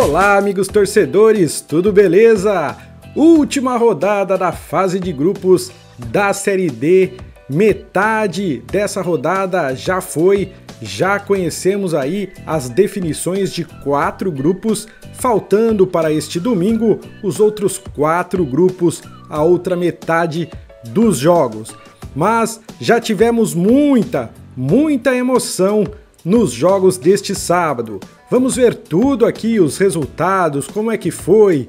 Olá, amigos torcedores, tudo beleza? Última rodada da fase de grupos da Série D, metade dessa rodada já foi, já conhecemos aí as definições de 4 grupos, faltando para este domingo os outros 4 grupos, a outra metade dos jogos. Mas já tivemos muita emoção nos jogos deste sábado. Vamos ver tudo aqui, os resultados, como é que foi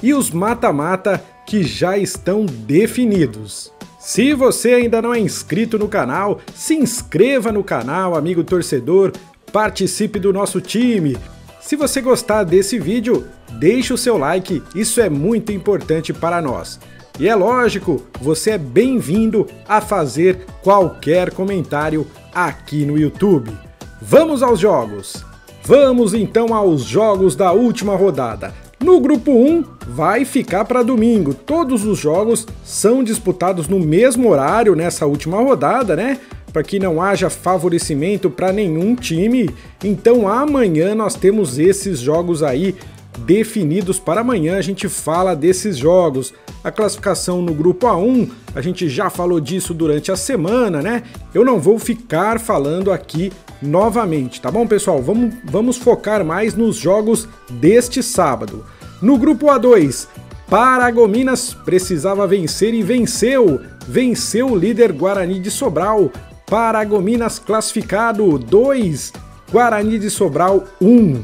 e os mata-mata que já estão definidos. Se você ainda não é inscrito no canal, se inscreva no canal, amigo torcedor, participe do nosso time. Se você gostar desse vídeo, deixe o seu like, isso é muito importante para nós. E é lógico, você é bem-vindo a fazer qualquer comentário aqui no YouTube. Vamos aos jogos! Vamos então aos jogos da última rodada. No grupo 1 vai ficar para domingo, todos os jogos são disputados no mesmo horário nessa última rodada, né? Para que não haja favorecimento para nenhum time, então amanhã nós temos esses jogos aí definidos para amanhã, a gente fala desses jogos. A classificação no grupo A1, a gente já falou disso durante a semana, né? Eu não vou ficar falando aqui novamente, tá bom, pessoal? Vamos focar mais nos jogos deste sábado. No grupo A2, Paragominas precisava vencer e venceu. Venceu o líder Guarani de Sobral. Paragominas classificado 2, Guarani de Sobral 1.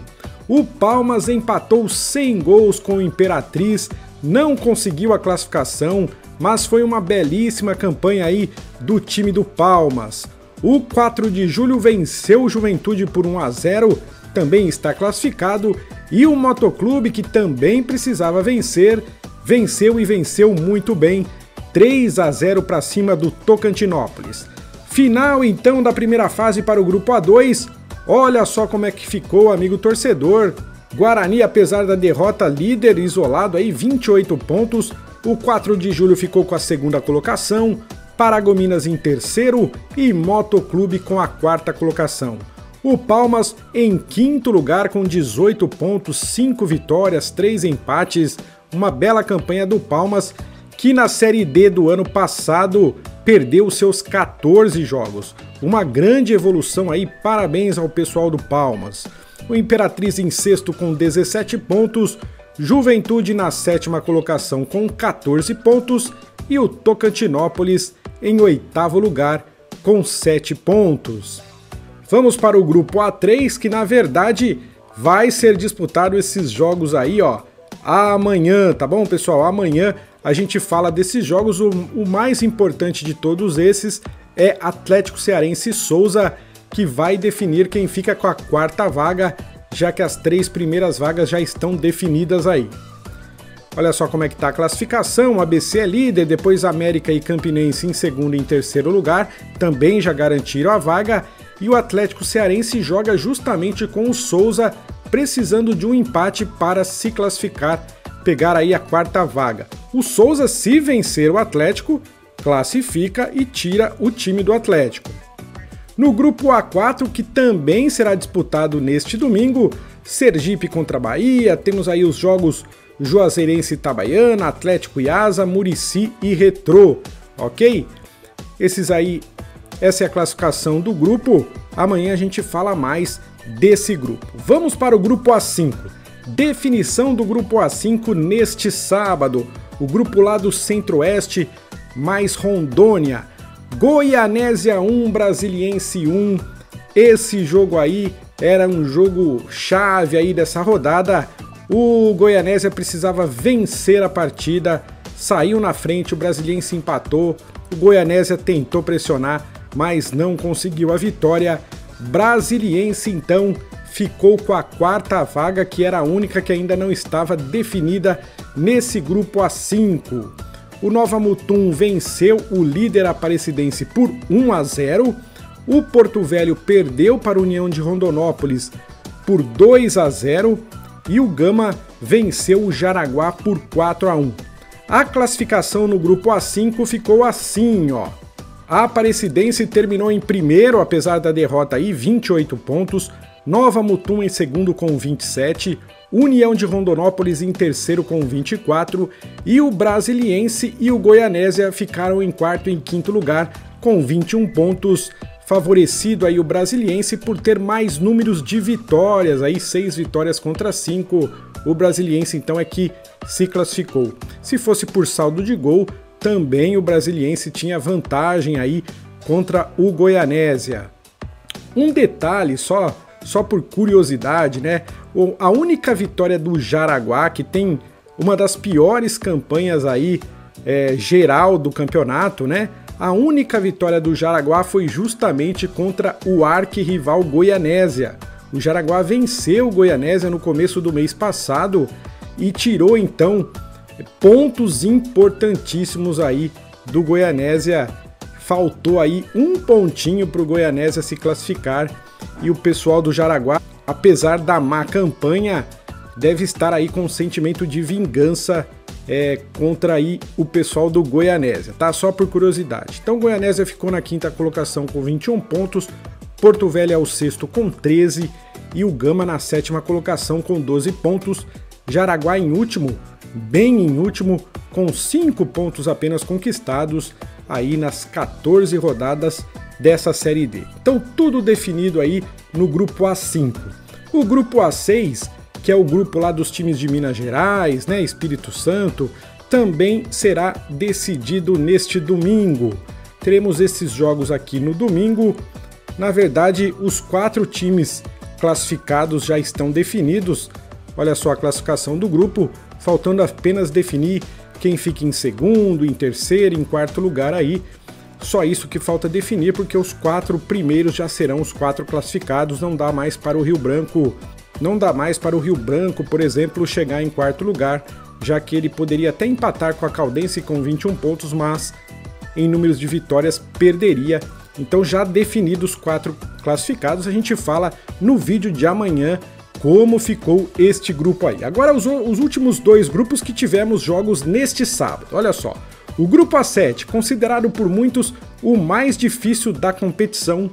O Palmas empatou sem gols com o Imperatriz, não conseguiu a classificação, mas foi uma belíssima campanha aí do time do Palmas. O 4 de julho venceu o Juventude por 1-0, também está classificado, e o Motoclube, que também precisava vencer, venceu e venceu muito bem, 3-0 para cima do Tocantinópolis. Final então da primeira fase para o grupo A2, olha só como é que ficou, amigo torcedor. Guarani, apesar da derrota, líder isolado aí, 28 pontos. O 4 de julho ficou com a segunda colocação, Paragominas em terceiro e Motoclube com a quarta colocação. O Palmas em quinto lugar com 18 pontos, 5 vitórias, 3 empates. Uma bela campanha do Palmas, que na Série D do ano passado perdeu seus 14 jogos. Uma grande evolução aí, parabéns ao pessoal do Palmas. O Imperatriz em sexto com 17 pontos, Juventude na sétima colocação com 14 pontos e o Tocantinópolis em oitavo lugar com 7 pontos. Vamos para o grupo A3, que na verdade vai ser disputado esses jogos aí, ó, amanhã, tá bom, pessoal? Amanhã a gente fala desses jogos. O mais importante de todos esses é Atlético Cearense e Souza, que vai definir quem fica com a quarta vaga, já que as 3 primeiras vagas já estão definidas aí. Olha só como é que tá a classificação, o ABC é líder, depois América e Campinense em segundo e em terceiro lugar, também já garantiram a vaga, e o Atlético Cearense joga justamente com o Souza, precisando de um empate para se classificar, pegar aí a quarta vaga. O Souza, se vencer o Atlético, classifica e tira o time do Atlético. No grupo A4, que também será disputado neste domingo, Sergipe contra Bahia, temos aí os jogos Juazeirense e Itabaiana, Atlético e Asa, Murici e Retrô, ok? Essa é a classificação do grupo, amanhã a gente fala mais desse grupo. Vamos para o grupo A5, definição do grupo A5 neste sábado, o grupo lá do Centro-Oeste, mais Rondônia, Goianésia 1, Brasiliense 1, esse jogo aí era um jogo chave aí dessa rodada, o Goianésia precisava vencer a partida, saiu na frente, o Brasiliense empatou, o Goianésia tentou pressionar, mas não conseguiu a vitória. Brasiliense então ficou com a quarta vaga, que era a única que ainda não estava definida nesse grupo A5. O Nova Mutum venceu o líder Aparecidense por 1-0, o Porto Velho perdeu para a União de Rondonópolis por 2-0 e o Gama venceu o Jaraguá por 4-1. A classificação no grupo A5 ficou assim, ó. A Aparecidense terminou em primeiro, apesar da derrota aí, 28 pontos. Nova Mutum em segundo com 27, União de Rondonópolis em terceiro com 24 e o Brasiliense e o Goianésia ficaram em quarto e em quinto lugar com 21 pontos, favorecido aí o Brasiliense por ter mais números de vitórias, aí 6 vitórias contra 5, o Brasiliense então é que se classificou. Se fosse por saldo de gol, também o Brasiliense tinha vantagem aí contra o Goianésia. Um detalhe só por curiosidade, né? A única vitória do Jaraguá, que tem uma das piores campanhas aí geral do campeonato, né? A única vitória do Jaraguá foi justamente contra o arquirrival Goianésia. O Jaraguá venceu o Goianésia no começo do mês passado e tirou então pontos importantíssimos aí do Goianésia. Faltou aí um pontinho para o Goianésia se classificar e o pessoal do Jaraguá, apesar da má campanha, deve estar aí com um sentimento de vingança contra aí o pessoal do Goianésia, tá? Só por curiosidade. Então o Goianésia ficou na quinta colocação com 21 pontos, Porto Velho é o sexto com 13 e o Gama na sétima colocação com 12 pontos, Jaraguá em último, bem em último, com 5 pontos apenas conquistados aí nas 14 rodadas dessa Série D. Então tudo definido aí no grupo A5. O grupo A6, que é o grupo lá dos times de Minas Gerais, né, Espírito Santo, também será decidido neste domingo. Teremos esses jogos aqui no domingo. Na verdade, os 4 times classificados já estão definidos. Olha só a classificação do grupo, faltando apenas definir quem fica em segundo, em terceiro, em quarto lugar aí. Só isso que falta definir, porque os 4 primeiros já serão os 4 classificados, não dá mais para o Rio Branco. Não dá mais para o Rio Branco, por exemplo, chegar em quarto lugar, já que ele poderia até empatar com a Caldense com 21 pontos, mas em números de vitórias perderia. Então já definidos os 4 classificados, a gente fala no vídeo de amanhã como ficou este grupo aí. Agora os últimos 2 grupos que tivemos jogos neste sábado, olha só. O grupo A7, considerado por muitos o mais difícil da competição,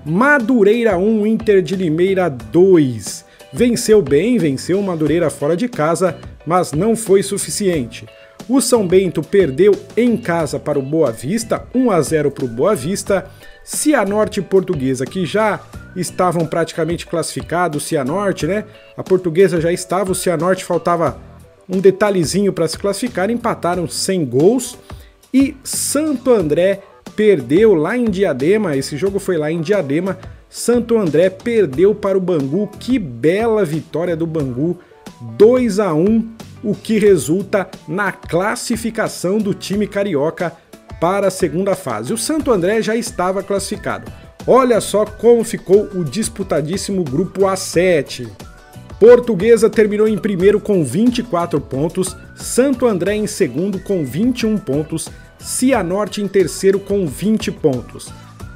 Madureira 1, Inter de Limeira 2. Venceu bem, venceu o Madureira fora de casa, mas não foi suficiente. O São Bento perdeu em casa para o Boa Vista, 1-0 para o Boa Vista. Cianorte e Portuguesa, que já estavam praticamente classificados, Cianorte, né? A Portuguesa já estava, o Cianorte faltava um detalhezinho para se classificar, empataram sem gols. E Santo André perdeu lá em Diadema, esse jogo foi lá em Diadema, Santo André perdeu para o Bangu, que bela vitória do Bangu, 2-1, o que resulta na classificação do time carioca para a segunda fase. O Santo André já estava classificado. Olha só como ficou o disputadíssimo grupo A7. Portuguesa terminou em primeiro com 24 pontos, Santo André em segundo com 21 pontos, Cianorte em terceiro com 20 pontos.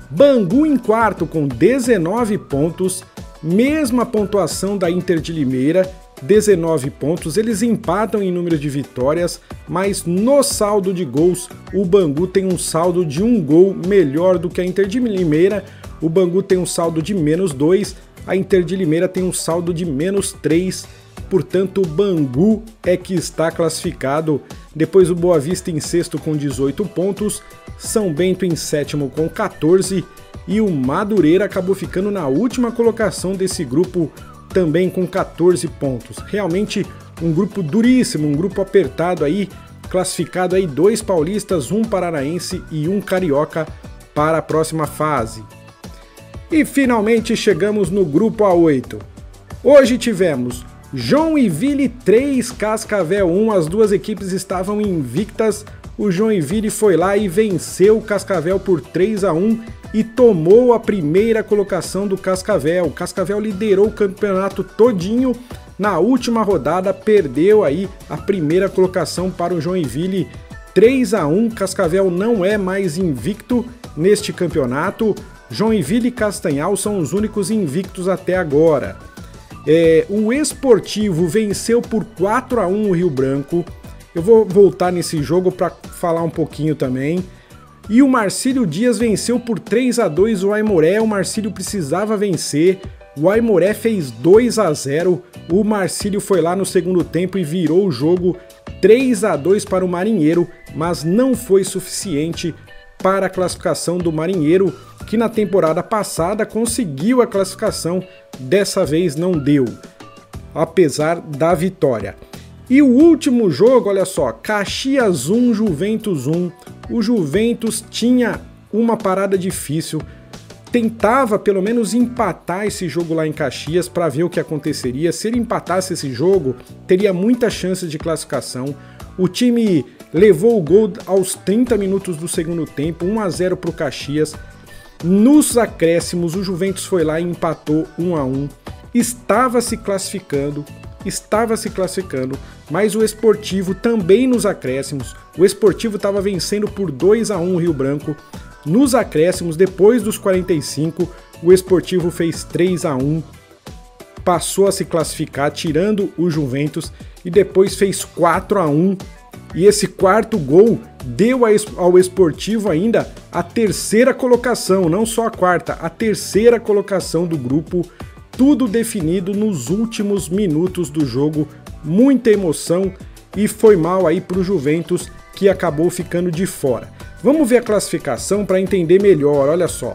Bangu em quarto com 19 pontos, mesma pontuação da Inter de Limeira, 19 pontos. Eles empatam em número de vitórias, mas no saldo de gols, o Bangu tem um saldo de 1 gol melhor do que a Inter de Limeira. O Bangu tem um saldo de -2, a Inter de Limeira tem um saldo de -3, portanto o Bangu é que está classificado. Depois o Boa Vista em sexto com 18 pontos, São Bento em sétimo com 14 e o Madureira acabou ficando na última colocação desse grupo também com 14 pontos. Realmente um grupo duríssimo, um grupo apertado aí, classificado aí 2 paulistas, 1 paranaense e 1 carioca para a próxima fase. E finalmente chegamos no grupo A8. Hoje tivemos Joinville 3, Cascavel 1, as duas equipes estavam invictas. O Joinville foi lá e venceu o Cascavel por 3-1 e tomou a primeira colocação do Cascavel. O Cascavel liderou o campeonato todinho. Na última rodada perdeu aí a primeira colocação para o Joinville, 3-1. Cascavel não é mais invicto neste campeonato. Joinville e Castanhal são os únicos invictos até agora. O Esportivo venceu por 4-1 o Rio Branco. Eu vou voltar nesse jogo para falar um pouquinho também. E o Marcílio Dias venceu por 3-2 o Aimoré. O Marcílio precisava vencer. O Aimoré fez 2-0, o Marcílio foi lá no segundo tempo e virou o jogo 3-2 para o Marinheiro, mas não foi suficiente para a classificação do Marinheiro, que na temporada passada conseguiu a classificação, dessa vez não deu, apesar da vitória. E o último jogo, olha só, Caxias 1, Juventus 1, o Juventus tinha uma parada difícil, tentava pelo menos empatar esse jogo lá em Caxias para ver o que aconteceria. Se ele empatasse esse jogo, teria muita chance de classificação. O time levou o gol aos 30 minutos do segundo tempo, 1-0 para o Caxias. Nos acréscimos, o Juventus foi lá e empatou 1-1. Estava se classificando, mas o Esportivo também nos acréscimos. O Esportivo estava vencendo por 2-1 o Rio Branco. Nos acréscimos, depois dos 45, o Esportivo fez 3-1, passou a se classificar, tirando o Juventus, e depois fez 4-1, e esse quarto gol deu ao Esportivo ainda a terceira colocação, não só a quarta, a terceira colocação do grupo, tudo definido nos últimos minutos do jogo, muita emoção, e foi mal aí para o Juventus, que acabou ficando de fora. Vamos ver a classificação para entender melhor, olha só.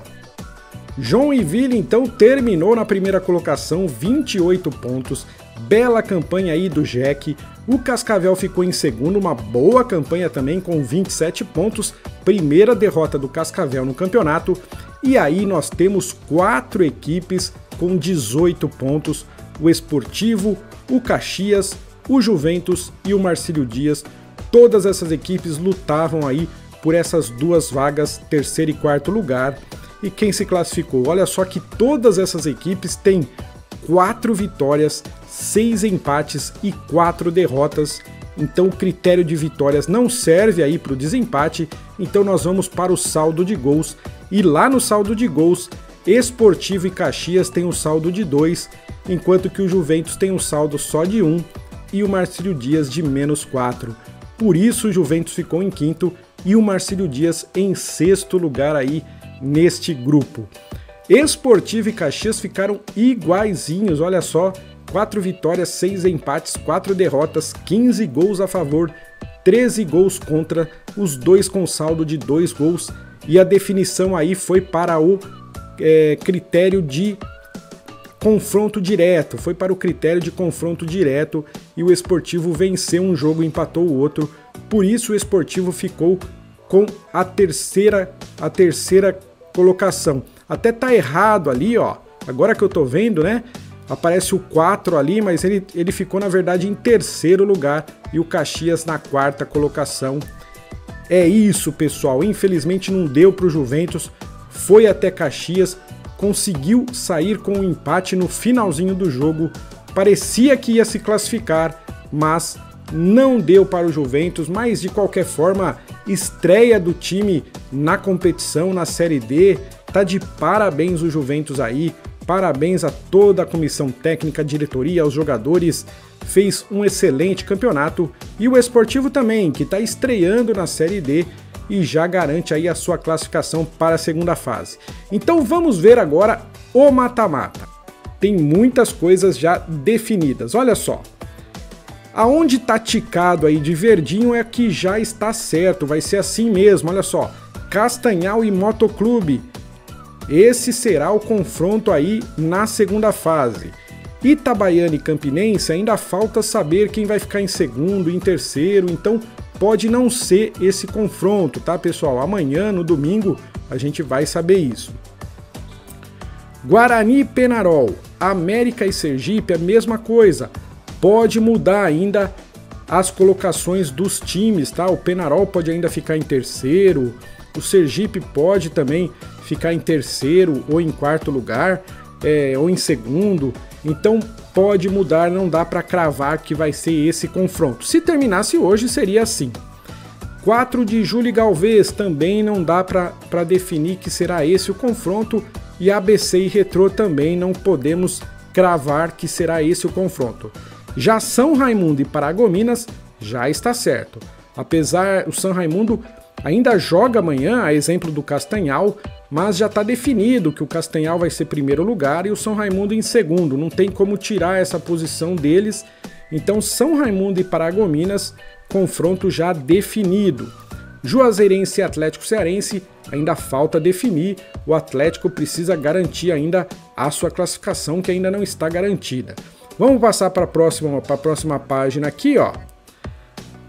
Joinville então terminou na primeira colocação, 28 pontos, bela campanha aí do Jack. O Cascavel ficou em segundo, uma boa campanha também com 27 pontos, primeira derrota do Cascavel no campeonato. E aí nós temos 4 equipes com 18 pontos, o Esportivo, o Caxias, o Juventus e o Marcílio Dias. Todas essas equipes lutavam aí por essas duas vagas, terceiro e quarto lugar. E quem se classificou? Olha só que todas essas equipes têm 4 vitórias, 6 empates e 4 derrotas. Então o critério de vitórias não serve aí para o desempate, então nós vamos para o saldo de gols. E lá no saldo de gols, Esportivo e Caxias têm um saldo de 2, enquanto que o Juventus tem um saldo só de 1 e o Marcílio Dias de -4. Por isso o Juventus ficou em quinto e o Marcílio Dias em sexto lugar aí neste grupo. Esportivo e Caxias ficaram iguaizinhos, olha só, 4 vitórias, 6 empates, 4 derrotas, 15 gols a favor, 13 gols contra, os dois com saldo de 2 gols, e a definição aí foi para o critério de confronto direto, e o Esportivo venceu um jogo e empatou o outro, por isso o Esportivo ficou com a terceira colocação. Até tá errado ali, ó, agora que eu tô vendo, né, aparece o 4 ali, mas ele ficou na verdade em terceiro lugar e o Caxias na quarta colocação. É isso, pessoal, infelizmente não deu pro Juventus, foi até Caxias, conseguiu sair com um empate no finalzinho do jogo, parecia que ia se classificar, mas não deu para o Juventus, mas de qualquer forma, estreia do time na competição, na Série D, tá de parabéns o Juventus aí, parabéns a toda a comissão técnica, a diretoria, aos jogadores, fez um excelente campeonato, e o Esportivo também, que está estreando na Série D, e já garante aí a sua classificação para a segunda fase. Então vamos ver agora o mata-mata. Tem muitas coisas já definidas, olha só. Aonde tá ticado aí de verdinho é que já está certo, vai ser assim mesmo, olha só. Castanhal e Motoclube, esse será o confronto aí na segunda fase. Itabaiana e Campinense ainda falta saber quem vai ficar em segundo, em terceiro, então pode não ser esse confronto, tá, pessoal? Amanhã, no domingo, a gente vai saber isso. Guarani e Penharol, América e Sergipe, a mesma coisa. Pode mudar ainda as colocações dos times, tá? O Penharol pode ainda ficar em terceiro, o Sergipe pode também ficar em terceiro ou em quarto lugar, ou em segundo. Então pode mudar, não dá para cravar que vai ser esse confronto. Se terminasse hoje, seria assim. 4 de julho e Galvez, também não dá para definir que será esse o confronto. E ABC e Retrô também não podemos cravar que será esse o confronto. Já São Raimundo e Paragominas já está certo. Apesar o São Raimundo ainda joga amanhã, a exemplo do Castanhal, mas já está definido que o Castanhal vai ser primeiro lugar e o São Raimundo em segundo, não tem como tirar essa posição deles. Então São Raimundo e Paragominas, confronto já definido. Juazeirense e Atlético Cearense ainda falta definir, o Atlético precisa garantir ainda a sua classificação, que ainda não está garantida. Vamos passar para a próxima página aqui, ó.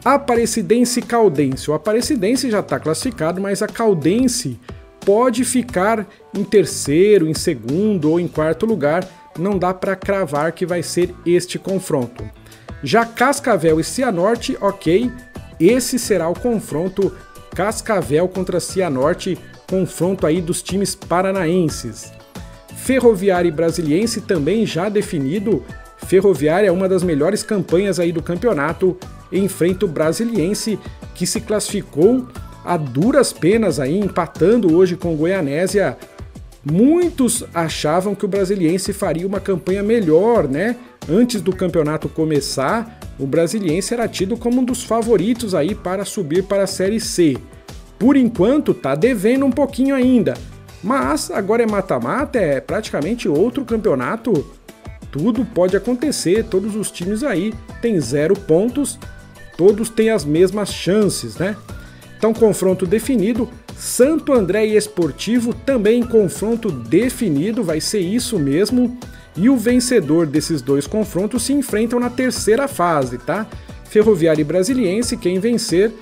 Aparecidense e Caldense. O Aparecidense já está classificado, mas a Caldense pode ficar em terceiro, em segundo ou em quarto lugar. Não dá para cravar que vai ser este confronto. Já Cascavel e Cianorte, ok, esse será o confronto Cascavel contra Cianorte, confronto aí dos times paranaenses. Ferroviária e Brasiliense também já definido. Ferroviária é uma das melhores campanhas aí do campeonato, enfrenta o Brasiliense, que se classificou a duras penas aí, empatando hoje com o Goianésia. Muitos achavam que o Brasiliense faria uma campanha melhor, né? Antes do campeonato começar, o Brasiliense era tido como um dos favoritos aí para subir para a Série C. Por enquanto tá devendo um pouquinho ainda, mas agora é mata-mata, é praticamente outro campeonato. Tudo pode acontecer, todos os times aí têm 0 pontos, todos têm as mesmas chances, né? Então, confronto definido. Santo André e Esportivo também confronto definido, vai ser isso mesmo. E o vencedor desses dois confrontos se enfrentam na terceira fase, tá? Ferroviária e Brasiliense, quem vencer,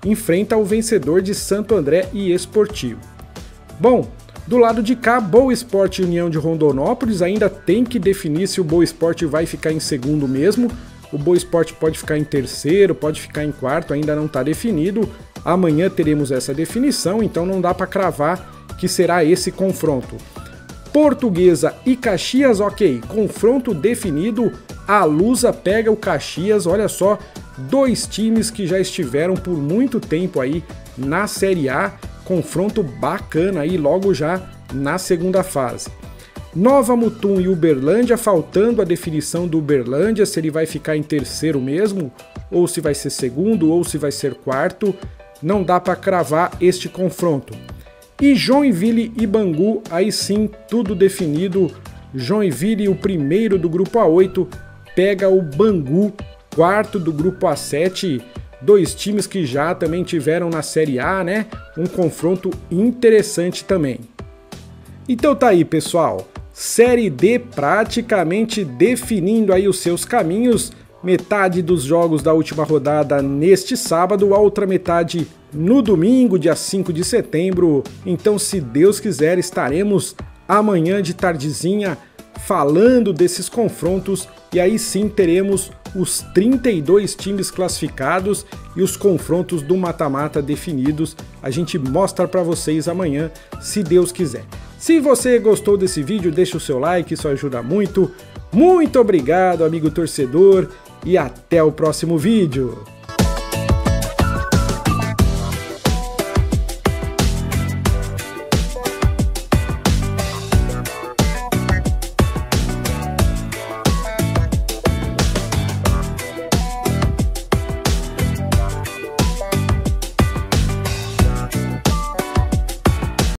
enfrenta o vencedor de Santo André e Esportivo. Bom, do lado de cá, Boa Esporte e União de Rondonópolis ainda tem que definir se o Boa Esporte vai ficar em segundo mesmo. O Boa Esporte pode ficar em terceiro, pode ficar em quarto, ainda não está definido. Amanhã teremos essa definição, então não dá para cravar que será esse confronto. Portuguesa e Caxias, ok, confronto definido, a Lusa pega o Caxias, olha só, dois times que já estiveram por muito tempo aí na Série A, confronto bacana aí logo já na segunda fase. Nova Mutum e Uberlândia, faltando a definição do Uberlândia, se ele vai ficar em terceiro mesmo, ou se vai ser segundo, ou se vai ser quarto, não dá para cravar este confronto. E Joinville e Bangu, aí sim, tudo definido. Joinville, o primeiro do grupo A8, pega o Bangu, quarto do grupo A7. Dois times que já também tiveram na Série A, né? Um confronto interessante também. Então tá aí, pessoal. Série D praticamente definindo aí os seus caminhos. Metade dos jogos da última rodada neste sábado, a outra metade no domingo, dia 5 de setembro. Então, se Deus quiser, estaremos amanhã de tardezinha falando desses confrontos e aí sim teremos os 32 times classificados e os confrontos do mata-mata definidos. A gente mostra para vocês amanhã, se Deus quiser. Se você gostou desse vídeo, deixa o seu like, isso ajuda muito. Muito obrigado, amigo torcedor, e até o próximo vídeo.